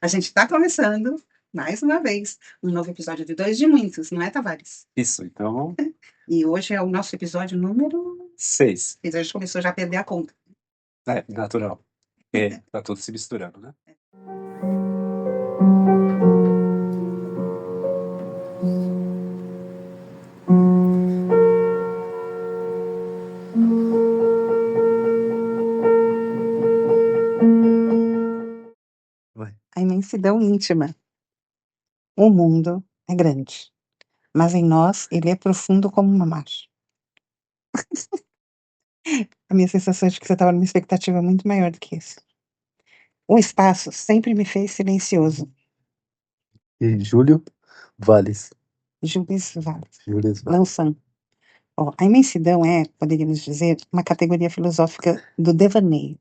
gente está começando, mais uma vez, um novo episódio de Dois de Muitos, não é, Tavares? Isso, então, E hoje é o nosso episódio número 6. 6. A gente começou já a perder a conta. É, natural. É, tá tudo se misturando, né? Vai. A imensidão íntima. O mundo é grande, mas em nós ele é profundo como uma mar. A minha sensação é de que você estava numa expectativa muito maior do que isso. O espaço sempre me fez silencioso. E Júlio Valles. Jules Vale. Júlio Valles. Lançam. Ó, a imensidão é, poderíamos dizer, uma categoria filosófica do devaneio.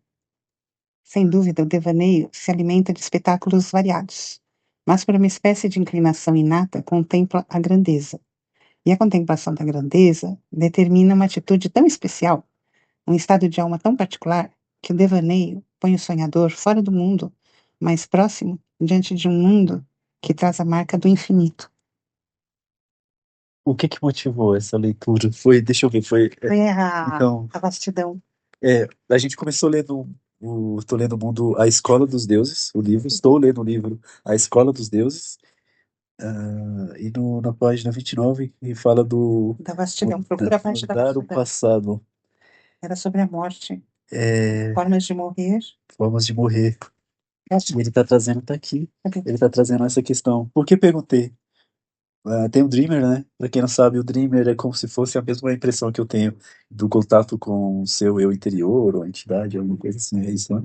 Sem dúvida, o devaneio se alimenta de espetáculos variados, mas por uma espécie de inclinação inata contempla a grandeza. E a contemplação da grandeza determina uma atitude tão especial, um estado de alma tão particular, que o devaneio põe o sonhador fora do mundo, mais próximo diante de um mundo que traz a marca do infinito. O que que motivou essa leitura? Foi, deixa eu ver, foi. Foi Então, a vastidão. a gente começou lendo tô lendo o mundo, A Escola dos Deuses, o livro. Estou lendo o livro A Escola dos Deuses. E na página 29, que fala do Da vastidão. Procura a parte da mudar o vastidão. passado. Era sobre a morte, É, formas de morrer. formas de morrer. E ele tá trazendo, tá aqui. Cadê? Ele tá trazendo essa questão. Por que perguntei? Tem o Dreamer, né? Pra quem não sabe, o Dreamer é como se fosse a mesma impressão que eu tenho do contato com o seu eu interior, ou a entidade, alguma coisa assim, é isso, né?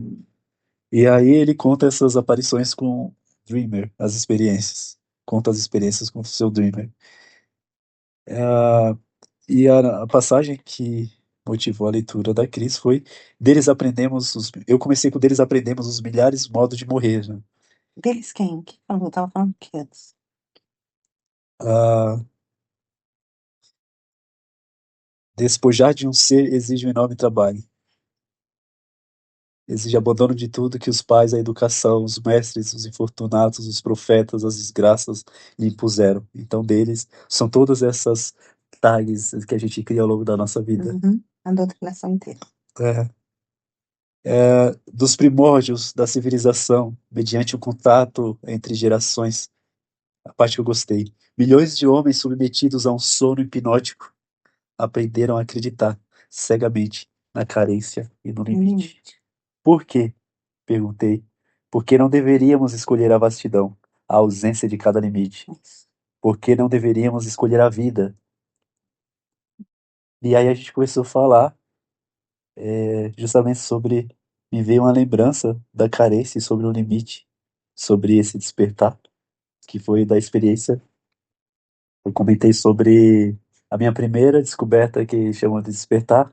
E aí ele conta essas aparições com o Dreamer, as experiências. Conta as experiências com o seu Dreamer. Ah, e a passagem que motivou a leitura da Cris foi eu comecei com deles aprendemos os milhares modos de morrer, né? Deles quem? Que falou? Eu tava falando que antes. Ah, despojar de um ser exige um enorme trabalho. Exige abandono de tudo que os pais, a educação, os mestres, os infortunados, os profetas, as desgraças lhe impuseram. Então, deles são todas essas tags que a gente cria ao longo da nossa vida. Uhum. A doutrinação inteira. É, dos primórdios da civilização, mediante o contato entre gerações. A parte que eu gostei. Milhões de homens submetidos a um sono hipnótico aprenderam a acreditar cegamente na carência e no limite. Por quê? Perguntei. Porque não deveríamos escolher a vastidão, a ausência de cada limite. Porque não deveríamos escolher a vida. E aí a gente começou a falar justamente sobre. Me veio uma lembrança da carência e sobre o limite, sobre esse despertar, que foi da experiência. Eu comentei sobre a minha primeira descoberta que chama de despertar,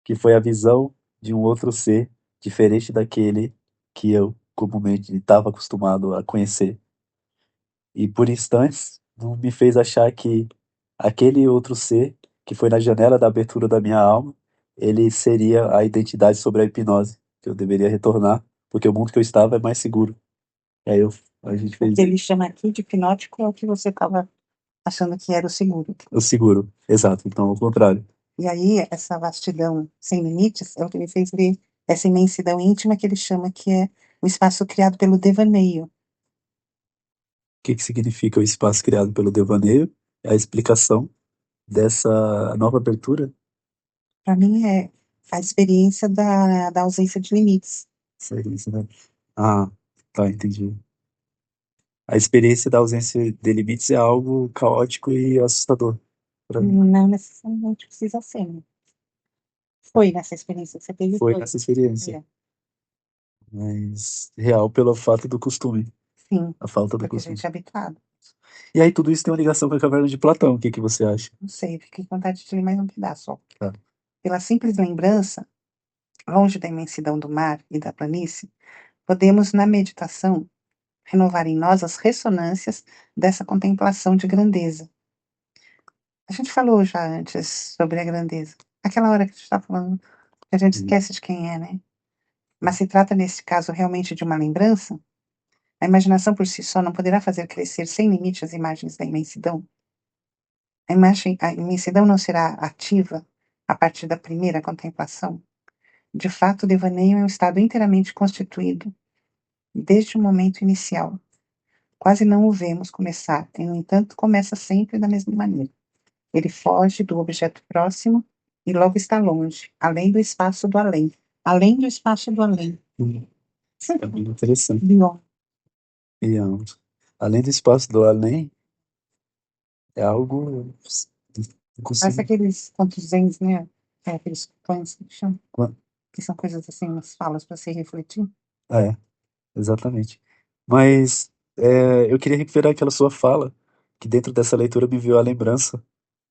que foi a visão de um outro ser diferente daquele que eu comumente estava acostumado a conhecer. E por instantes não me fez achar que aquele outro ser, que foi na janela da abertura da minha alma, ele seria a identidade sobre a hipnose, que eu deveria retornar, porque o mundo que eu estava é mais seguro. E aí a gente O fez que ele chama aqui de hipnótico é o que você estava achando que era o seguro. o seguro, exato. Então, ao contrário. E aí, essa vastidão sem limites é o que me fez ver essa imensidão íntima que ele chama que é o espaço criado pelo devaneio. O que que significa o espaço criado pelo devaneio? É a explicação dessa nova abertura. Para mim, é a experiência da ausência de limites. Seria isso, né? Ah, tá, entendi. A experiência da ausência de limites é algo caótico e assustador para mim. Não necessariamente precisa ser, né? Foi nessa experiência que você teve, Foi foi. nessa experiência, É, mas real pelo fato do costume, sim, a falta do porque a costume. gente é habituado. E aí tudo isso tem uma ligação com a caverna de Platão. O que que você acha? Não sei, fiquei com vontade de ler mais um pedaço, ó. Tá. Pela simples lembrança, longe da imensidão do mar e da planície, podemos, na meditação, renovar em nós as ressonâncias dessa contemplação de grandeza. A gente falou já antes sobre a grandeza. Aquela hora que a gente está falando, que a gente Uhum. esquece de quem é, né? Mas se trata, nesse caso, realmente de uma lembrança? A imaginação por si só não poderá fazer crescer sem limite as imagens da imensidão? A imensidão não será ativa a partir da primeira contemplação? De fato, o devaneio é um estado inteiramente constituído desde o momento inicial. Quase não o vemos começar, e, no entanto, começa sempre da mesma maneira. Ele foge do objeto próximo e logo está longe, além do espaço do além. Além do espaço do além. É muito interessante. Beyond. E, além do espaço do além, é algo Parece impossível. aqueles contos zens, né? Aqueles cões que chamam, Qua- que são coisas assim, umas falas para se refletir. É, exatamente. Mas eu queria recuperar aquela sua fala, que dentro dessa leitura me veio a lembrança.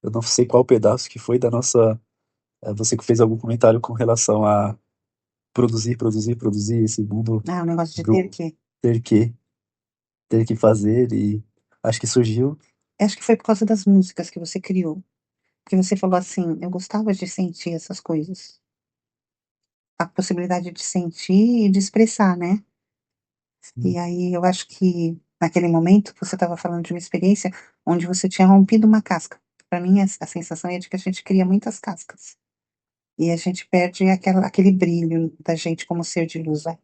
Eu não sei qual pedaço que foi da nossa. Você que fez algum comentário com relação a produzir, produzir, produzir esse mundo Ah, o negócio de ter do que. ter que, ter que fazer, e acho que surgiu. Acho que foi por causa das músicas que você criou. Porque você falou assim, eu gostava de sentir essas coisas. A possibilidade de sentir e de expressar, né? Sim, E aí eu acho que naquele momento você estava falando de uma experiência onde você tinha rompido uma casca. Para mim, a sensação é de que a gente cria muitas cascas. E a gente perde aquele brilho da gente como ser de luz, vai.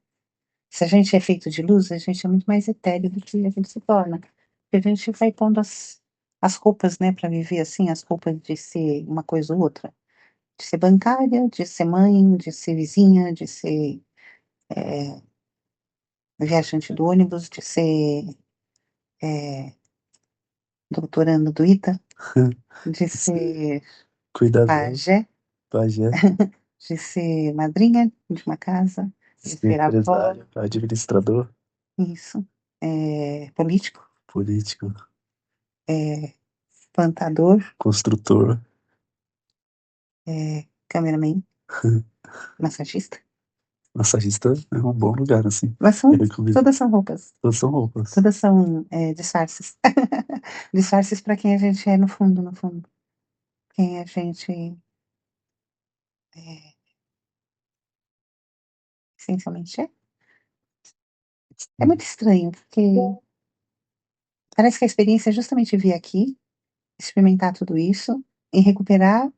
Se a gente é feito de luz, a gente é muito mais etéreo do que a gente se torna. Porque a gente vai pondo as roupas, né, para viver assim, as roupas de ser uma coisa ou outra. De ser bancária, de ser mãe, de ser vizinha, de ser viajante do ônibus, de ser doutorando do ITA, de sim. ser Cuidador, pajé, pajé, de ser madrinha de uma casa, de ser ser avó, empresário, administrador, isso, político, político, plantador, construtor. cameraman, massagista. Massagista é um bom lugar, assim. Mas Eu são, recomendo. todas são roupas, Todas são roupas. todas são disfarces. Disfarces para quem a gente é no fundo, no fundo. Quem a gente essencialmente é. É muito estranho, porque parece que a experiência é justamente vir aqui, experimentar tudo isso e recuperar,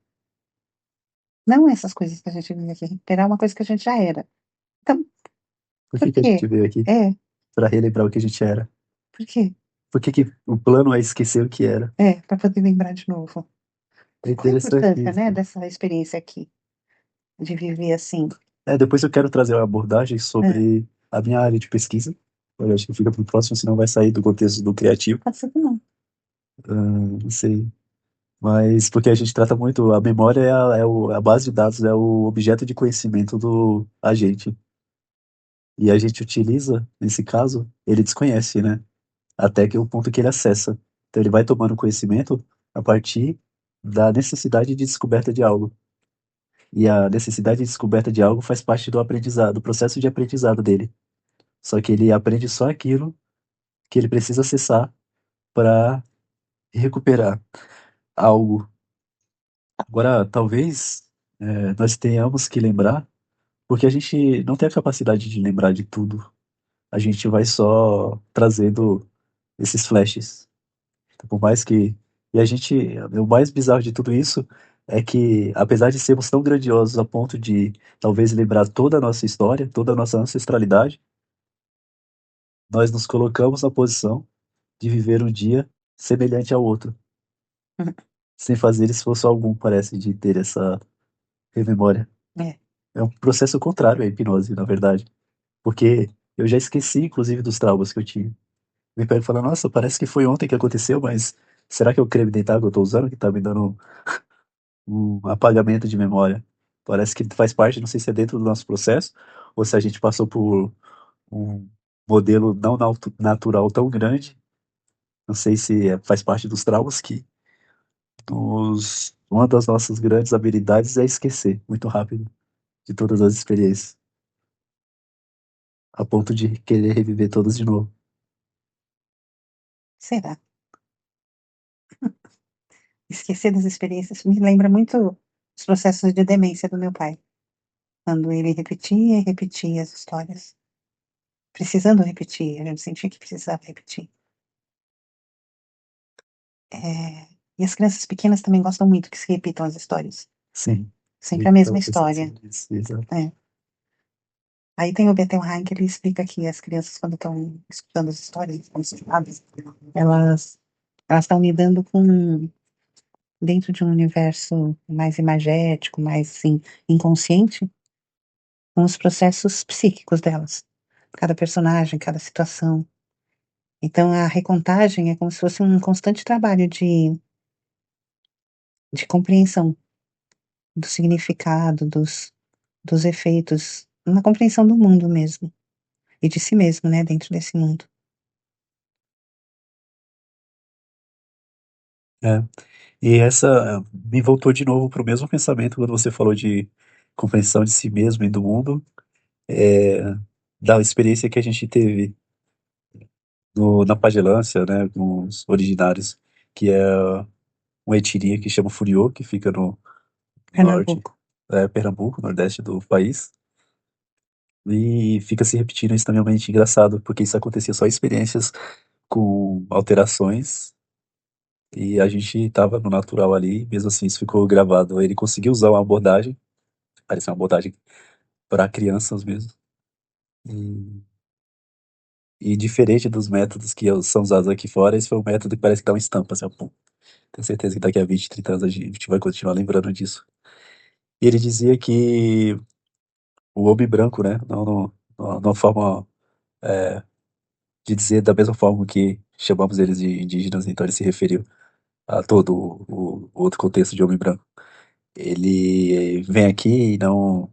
não essas coisas que a gente vive aqui, recuperar uma coisa que a gente já era. Então, Por por que que a quê? gente veio aqui? É, Pra relembrar o que a gente era. por quê? Por que que o plano é esquecer o que era? Para poder lembrar de novo. É Qual a importância, né, interessantíssimo. dessa experiência aqui, de viver assim? Depois eu quero trazer uma abordagem É, sobre a minha área de pesquisa. Eu acho que fica pro próximo, senão vai sair do contexto do criativo. pode ser que não. Não sei. Mas porque a gente trata muito, a memória a base de dados, é o objeto de conhecimento do agente. E a gente utiliza, nesse caso, ele desconhece, né? Até que o ponto que ele acessa. Então ele vai tomando conhecimento a partir da necessidade de descoberta de algo. E a necessidade de descoberta de algo faz parte do aprendizado, do processo de aprendizado dele. Só que ele aprende só aquilo que ele precisa acessar para recuperar algo. Agora, talvez nós tenhamos que lembrar, porque a gente não tem a capacidade de lembrar de tudo. A gente vai só trazendo esses flashes. Então, por mais que. E a gente. O mais bizarro de tudo isso é que, apesar de sermos tão grandiosos a ponto de talvez lembrar toda a nossa história, toda a nossa ancestralidade, nós nos colocamos na posição de viver um dia semelhante ao outro, sem fazer esforço algum, parece, de ter essa memória. É. É um processo contrário à hipnose, na verdade. Porque eu já esqueci, inclusive, dos traumas que eu tinha. Me pego e falo, nossa, parece que foi ontem que aconteceu, mas será que é o creme dental que eu tô usando que tá me dando um apagamento de memória? Parece que faz parte, não sei se é dentro do nosso processo, ou se a gente passou por um modelo não natural tão grande. Não sei se faz parte dos traumas que uma das nossas grandes habilidades é esquecer muito rápido de todas as experiências, a ponto de querer reviver todas de novo. Será? Esquecer das experiências me lembra muito os processos de demência do meu pai, quando ele repetia e repetia as histórias. precisando repetir, a gente sentia que precisava repetir. E as crianças pequenas também gostam muito que se repitam as histórias. Sim. Sempre Eu a mesma tava pensando história. sobre isso, exato. É. Aí tem o Bettelheim que ele explica que as crianças, quando estão escutando as histórias, contadas, elas elas estão lidando com dentro de um universo mais imagético, mais assim, inconsciente, com os processos psíquicos delas. Cada personagem, cada situação. Então a recontagem é como se fosse um constante trabalho de compreensão do significado, dos efeitos, uma compreensão do mundo mesmo. E de si mesmo, né, dentro desse mundo. É. E essa me voltou de novo para o mesmo pensamento quando você falou de compreensão de si mesmo e do mundo, é, da experiência que a gente teve na Pagelância, né, com os originários, que é uma etnia que chama Furiô, que fica no norte, Pernambuco. Pernambuco, nordeste do país, e fica se repetindo isso também, é realmente engraçado, porque isso acontecia só em experiências com alterações, e a gente estava no natural ali, mesmo assim isso ficou gravado. Ele conseguiu usar uma abordagem, parecia uma abordagem para crianças mesmo, e, e diferente dos métodos que são usados aqui fora, esse foi um método que parece que dá uma estampa, assim, ó, pum. Tenho certeza que daqui a 20, 30 anos a gente vai continuar lembrando disso. E ele dizia que o homem branco, né, não forma de dizer da mesma forma que chamamos eles de indígenas, então ele se referiu a todo o outro contexto de homem branco. Ele vem aqui e não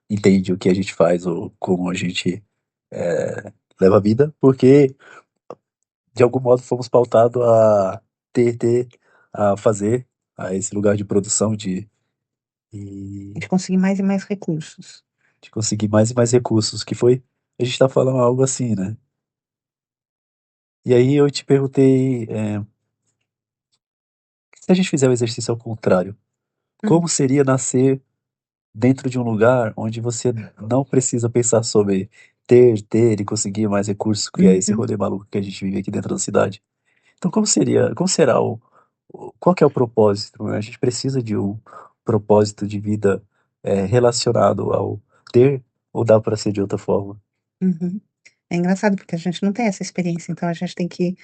entende o que a gente faz ou como a gente leva a vida, porque de algum modo fomos pautados a ter, a fazer, a esse lugar de produção e De conseguir mais e mais recursos. de conseguir mais e mais recursos, que foi, a gente está falando algo assim, né? E aí eu te perguntei, se a gente fizer o exercício ao contrário, Hum, como seria nascer dentro de um lugar onde você não precisa pensar sobre ter e conseguir mais recursos, que é esse uhum, rolê maluco que a gente vive aqui dentro da cidade. Então, como será qual que é o propósito, né? A gente precisa de um propósito de vida relacionado ao ter, ou dá para ser de outra forma? uhum. É engraçado porque a gente não tem essa experiência, então a gente tem que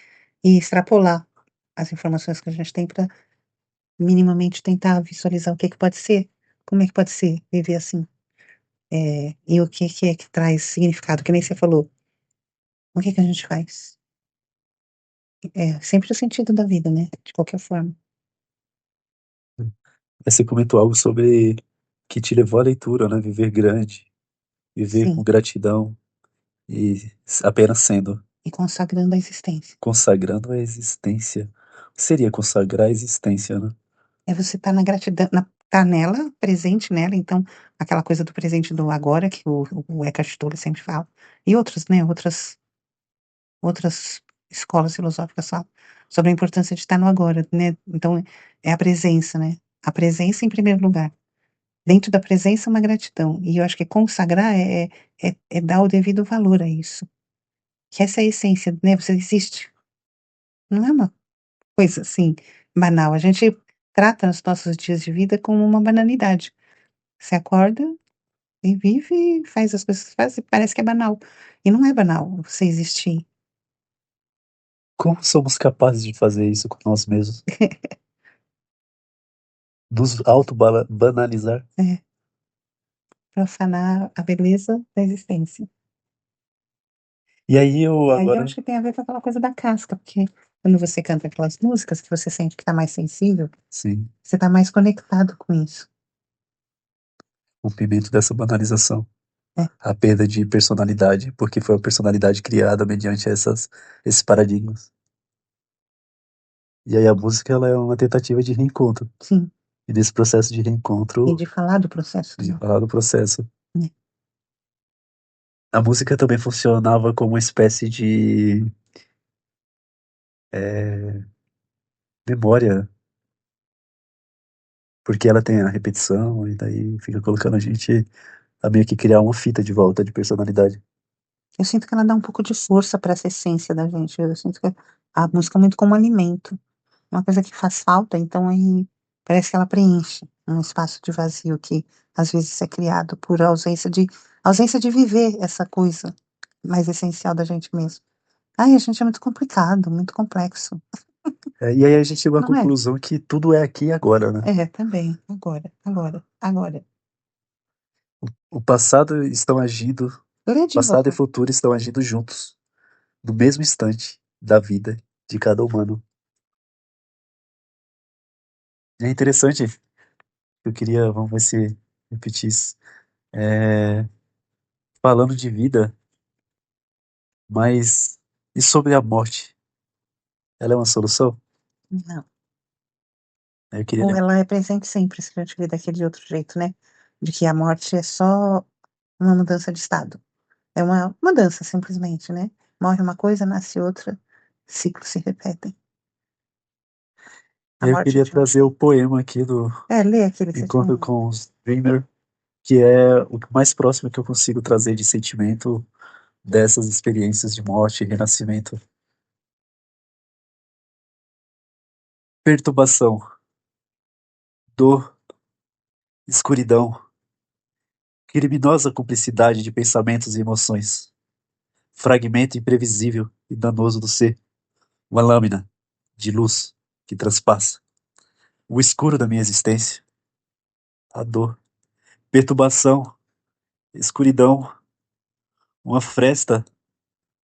ir extrapolar as informações que a gente tem para minimamente tentar visualizar o que que pode ser, como é que pode ser viver assim, e o que é que traz significado, que nem você falou, o que que a gente faz? É sempre o sentido da vida, né, de qualquer forma. Você comentou algo sobre que te levou à leitura, né? Viver grande, viver com Sim, gratidão e apenas sendo, e consagrando a existência. consagrando a existência. O que seria consagrar a existência, né? É você estar na gratidão, tá nela, presente nela, então, aquela coisa do presente do agora, que o Eckhart Tolle sempre fala, e outros, né, outras escolas filosóficas falam sobre a importância de estar no agora, né, então, é a presença, né, a presença em primeiro lugar. Dentro da presença, uma gratidão, e eu acho que consagrar é dar o devido valor a isso, que essa é a essência, né, você existe, não é uma coisa, assim, banal, a gente trata os nossos dias de vida como uma banalidade. Você acorda e vive, faz as coisas que faz e parece que é banal. E não é banal você existir. Como somos capazes de fazer isso com nós mesmos? Nos auto-banalizar? É, profanar a beleza da existência. E aí eu E aí eu agora, acho que tem a ver com aquela coisa da casca, porque quando você canta aquelas músicas que você sente que está mais sensível, sim, você está mais conectado com isso. o pimento dessa banalização. É, A perda de personalidade, porque foi a personalidade criada mediante esses paradigmas. E aí a música ela é uma tentativa de reencontro. sim. E nesse processo de E reencontro, de falar do processo de também. falar do processo, Né? a música também funcionava como uma espécie de memória, porque ela tem a repetição, e daí fica colocando a gente a meio que criar uma fita de volta de personalidade. Eu sinto que ela dá um pouco de força para essa essência da gente. Eu sinto que a música é muito como alimento, uma coisa que faz falta, então aí parece que ela preenche um espaço de vazio que às vezes é criado por ausência de viver essa coisa mais essencial da gente mesmo. Ai, a gente é muito complicado, muito complexo, E aí a gente chegou à não é? conclusão que tudo é aqui e agora, né? É, também. Agora, agora, agora. O passado estão agindo, Lê de passado e novo. futuro estão agindo juntos, no mesmo instante da vida de cada humano. E é interessante, eu queria, vamos ver se repetir isso. É, falando de vida, mas e sobre a morte? Ela é uma solução? Não. Eu queria Ou lembrar. ela é presente sempre, se a gente vê daquele outro jeito, né? De que a morte é só uma mudança de estado. É uma mudança, simplesmente, né? Morre uma coisa, nasce outra, ciclos se repetem. A Eu morte queria de um trazer o jeito. poema aqui do É, lê aquele que você tinha. Encontro com os Dreamer, que é o mais próximo que eu consigo trazer de sentimento dessas experiências de morte e renascimento. Perturbação, dor, escuridão, criminosa cumplicidade de pensamentos e emoções, fragmento imprevisível e danoso do ser, uma lâmina de luz que transpassa o escuro da minha existência, a dor, perturbação, escuridão, uma fresta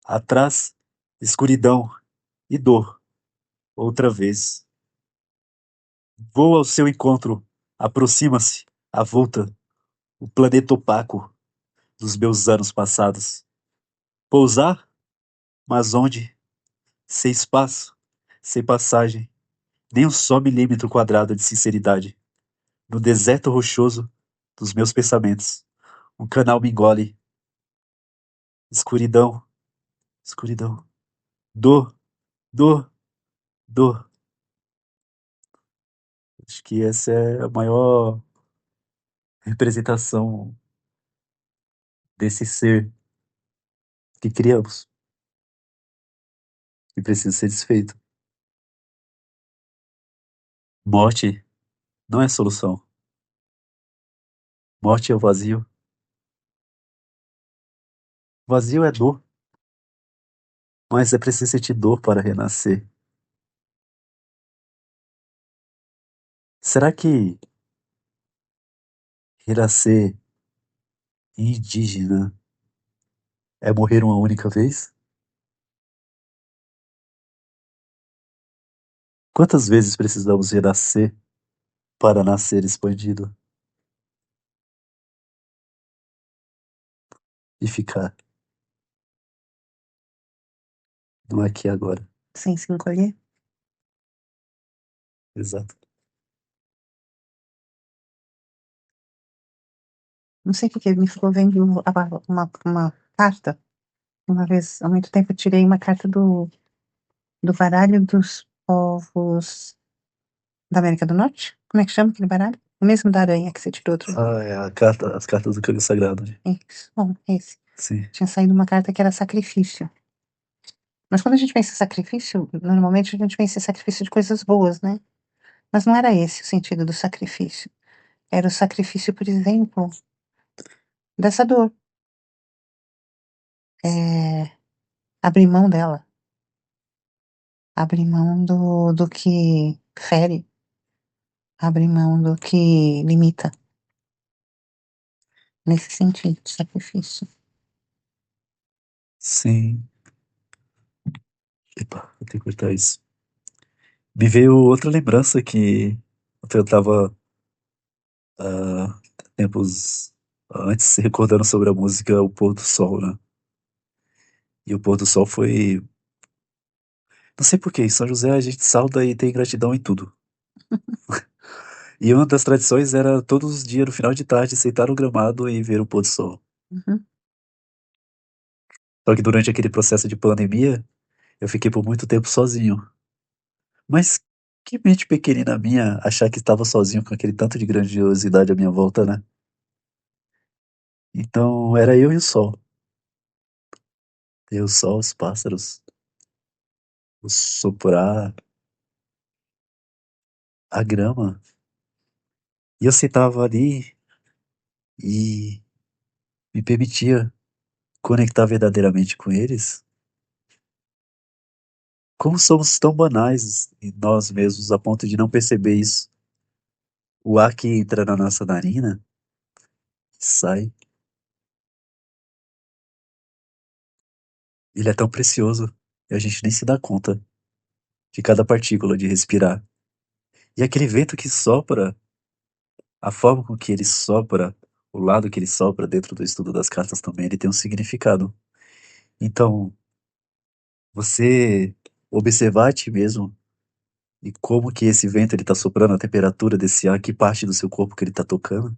atrás, escuridão e dor, outra vez. Vou ao seu encontro, aproxima-se, avulta, o planeta opaco dos meus anos passados. Pousar? Mas onde? Sem espaço, sem passagem, nem um só milímetro quadrado de sinceridade. No deserto rochoso dos meus pensamentos, um canal me engole. Escuridão, escuridão. Dor, dor, dor. Acho que essa é a maior representação desse ser que criamos e precisa ser desfeito. Morte não é solução. Morte é o vazio. Vazio é dor, mas é preciso sentir dor para renascer. Será que renascer indígena é morrer uma única vez? Quantas vezes precisamos renascer para nascer expandido e ficar no aqui e agora? Sem se encolher? Exato. Não sei porque me ficou vendo uma carta. Uma vez, há muito tempo, eu tirei uma carta do baralho dos povos da América do Norte. Como é que chama aquele baralho? O mesmo da aranha que você tirou outro dia. Ah, é a carta, as cartas do Câmbio Sagrado, né? Isso. Bom, esse. Sim. Tinha saído uma carta que era sacrifício. Mas quando a gente pensa em sacrifício, normalmente a gente pensa em sacrifício de coisas boas, né? Mas não era esse o sentido do sacrifício. Era o sacrifício, por exemplo, dessa dor. É, abrir mão dela. Abrir mão do que fere. Abrir mão do que limita. Nesse sentido, de sacrifício. Sim. Epa, vou ter que cortar isso. Me veio outra lembrança que eu tava tempos antes recordando sobre a música O Pôr do Sol, né? E o pôr do sol foi. Não sei por quê, em São José a gente salda e tem gratidão em tudo. E uma das tradições era todos os dias, no final de tarde, sentar no gramado e ver o pôr do sol. Uhum. Só que durante aquele processo de pandemia, eu fiquei por muito tempo sozinho. Mas que mente pequenina minha achar que estava sozinho com aquele tanto de grandiosidade à minha volta, né? Então era eu e o sol. ver o sol, os pássaros, o soprar, a grama. E eu sentava ali e me permitia conectar verdadeiramente com eles. Como somos tão banais em nós mesmos a ponto de não perceber isso? O ar que entra na nossa narina sai, ele é tão precioso e a gente nem se dá conta de cada partícula de respirar. E aquele vento que sopra, a forma com que ele sopra, o lado que ele sopra dentro do estudo das cartas também, ele tem um significado. Então, você observar a ti mesmo e como que esse vento ele tá soprando, a temperatura desse ar, que parte do seu corpo que ele tá tocando,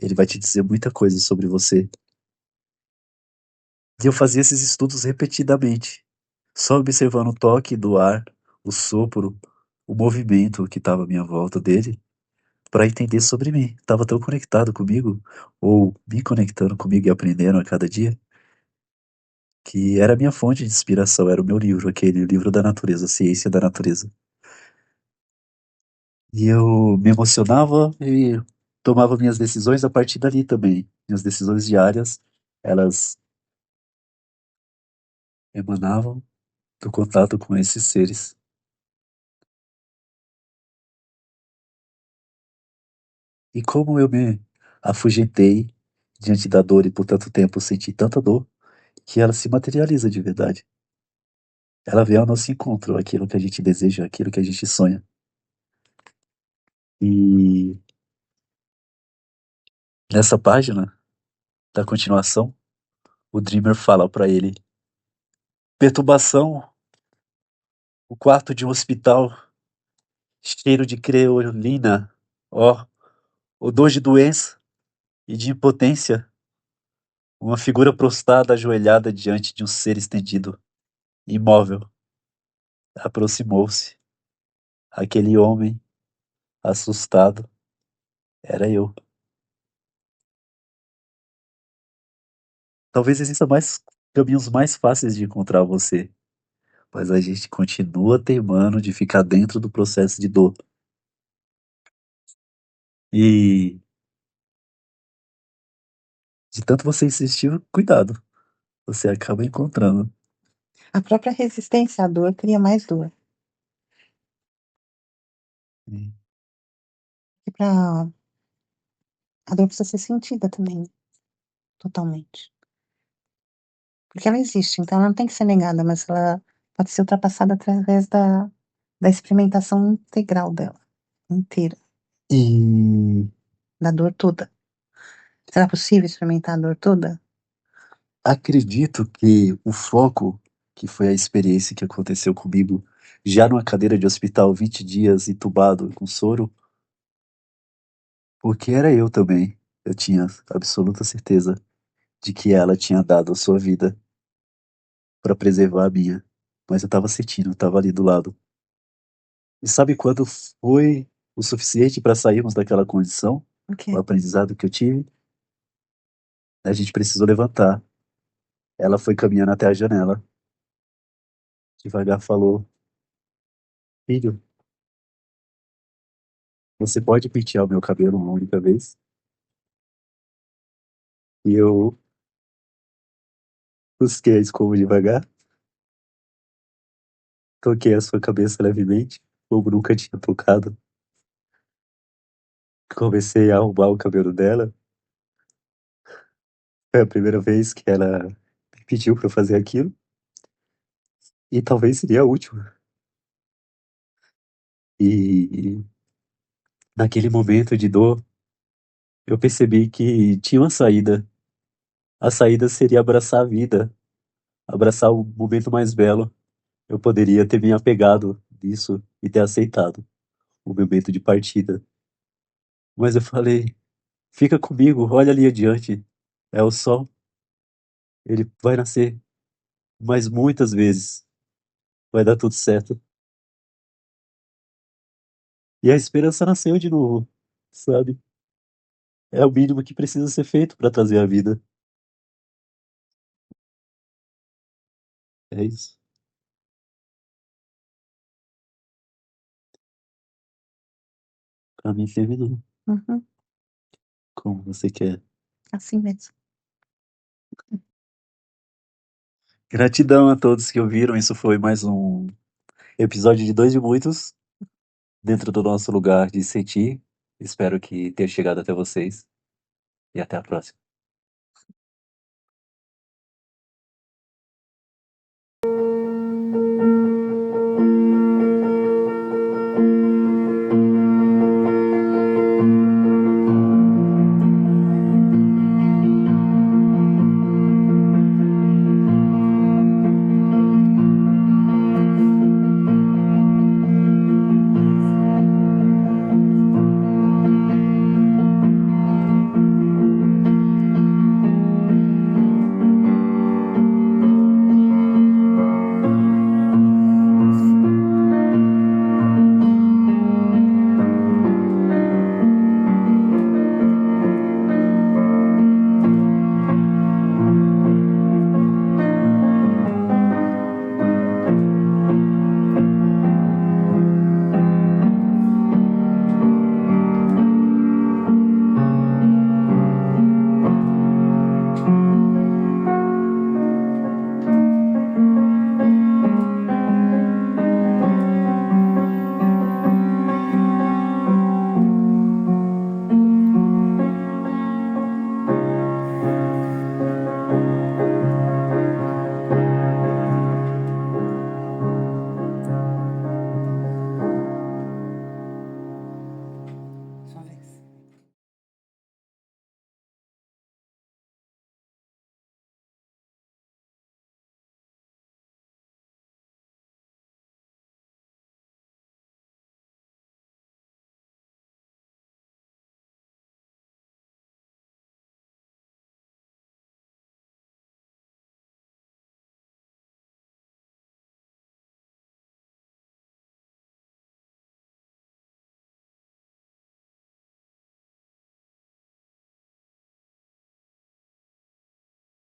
ele vai te dizer muita coisa sobre você. E eu fazia esses estudos repetidamente, só observando o toque do ar, o sopro, o movimento que estava à minha volta dele, para entender sobre mim. Estava tão conectado comigo, ou me conectando comigo e aprendendo a cada dia, que era a minha fonte de inspiração, era o meu livro, aquele livro da natureza, Ciência da Natureza. E eu me emocionava e tomava minhas decisões a partir dali também. Minhas decisões diárias, elas emanavam do contato com esses seres. E como eu me afugentei diante da dor e por tanto tempo senti tanta dor, que ela se materializa de verdade. Ela vem ao nosso encontro, aquilo que a gente deseja, aquilo que a gente sonha. E nessa página da continuação, o Dreamer fala para ele: perturbação, o quarto de um hospital, cheiro de creolina, ó, odor de doença e de impotência, uma figura prostrada ajoelhada diante de um ser estendido, imóvel, aproximou-se. Aquele homem, assustado, era eu. Talvez existam mais caminhos mais fáceis de encontrar você, mas a gente continua teimando de ficar dentro do processo de dor. E de tanto você insistir, cuidado, você acaba encontrando. A própria resistência à dor cria mais dor. E E pra... A dor precisa ser sentida também, totalmente. Porque ela existe, então ela não tem que ser negada, mas ela pode ser ultrapassada através da experimentação integral dela, inteira, da dor toda. Será possível experimentar a dor toda? acredito que o foco, que foi a experiência que aconteceu comigo, já numa cadeira de hospital 20 dias entubado com soro, porque era eu também. Eu tinha absoluta certeza de que ela tinha dado a sua vida para preservar a minha. Mas eu tava sentindo, eu tava ali do lado. E sabe quando foi o suficiente para sairmos daquela condição? O O quê? aprendizado que eu tive? A gente precisou levantar. Ela foi caminhando até a janela. Devagar falou: filho, você pode pentear o meu cabelo uma única vez? E eu busquei a escova devagar, toquei a sua cabeça levemente, como nunca tinha tocado. Comecei a arrumar o cabelo dela. Foi a primeira vez que ela me pediu para fazer aquilo. E talvez seria a última. E naquele momento de dor, eu percebi que tinha uma saída. A saída seria abraçar a vida, abraçar o momento mais belo. Eu poderia ter me apegado nisso e ter aceitado o momento de partida. Mas eu falei: fica comigo, olha ali adiante. É o sol, ele vai nascer mais muitas vezes. Vai dar tudo certo. E a esperança nasceu de novo, sabe? É o mínimo que precisa ser feito para trazer a vida. É isso. Pra mim terminou. Uhum, Como você quer. assim mesmo. Gratidão a todos que ouviram. Isso foi mais um episódio de Dois de Muitos, dentro do nosso lugar de sentir. Espero que tenha chegado até vocês. E até a próxima.